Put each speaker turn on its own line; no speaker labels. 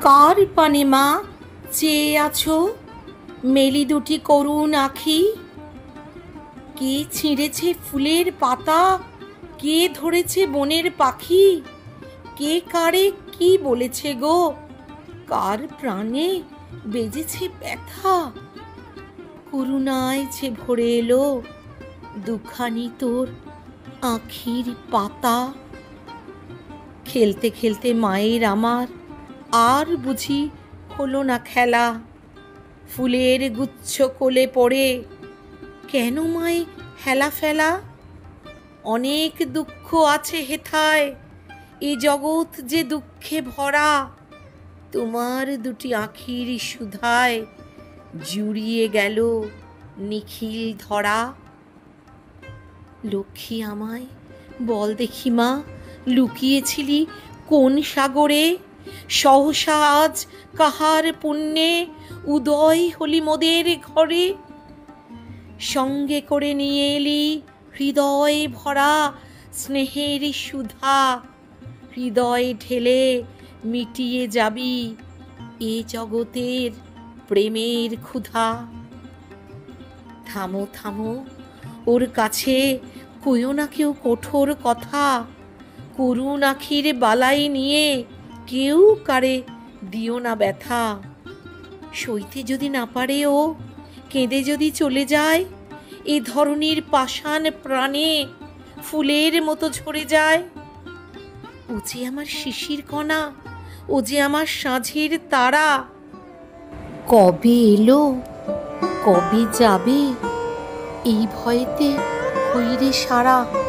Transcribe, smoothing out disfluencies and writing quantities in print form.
কার পানে মা চেয়ে আছো মেলি দুটি করুণ আখি? কে ছিঁড়েছে ফুলের পাতা, কে ধরেছে বনের পাখি? কে কারে কি বলেছে গো, কার প্রাণে বেজেছে ব্যথা? করুণায় যে ভরে এলো দুখানি তোর আখির পাতা। খেলতে খেলতে মায়ের আমার আর বুঝি হলো না খেলা। ফুলের গুচ্ছ কোলে পড়ে কেন মায়ে হেলা ফেলা? অনেক দুঃখ আছে হেথায়, এ জগৎ যে দুঃখে ভরা। তোমার দুটি আখির সুধায় জুড়িয়ে গেল নিখিল ধরা। লক্ষ্মী আমায় বল দেখি মা, লুকিয়েছিলি কোন সাগরে? সহসা আজ কাহার পুণ্যে উদয় হলি মোদের ঘরে? সঙ্গে করে নিয়ে এলি হৃদয় ভরা স্নেহের সুধা। হৃদয় ঢেলে মিটিয়ে যাবি এ জগতের প্রেমের ক্ষুধা। থামো থামো, ওর কাছে কইও না কেউ কঠোর কথা। করুণ আখির বালাই নিয়ে কেউ কারে দিও না ব্যথা। সইতে যদি না পারে ও, কেঁদে যদি চলে যায়, এ ধরনীর পাষাণ প্রাণে ফুলের মতো ঝরে যায়। ও যে আমার শিশির কণা, ও যে আমার সাঁঝের তারা। কবে এলো কবে যাবে, এই ভয়েতে হইরে সারা।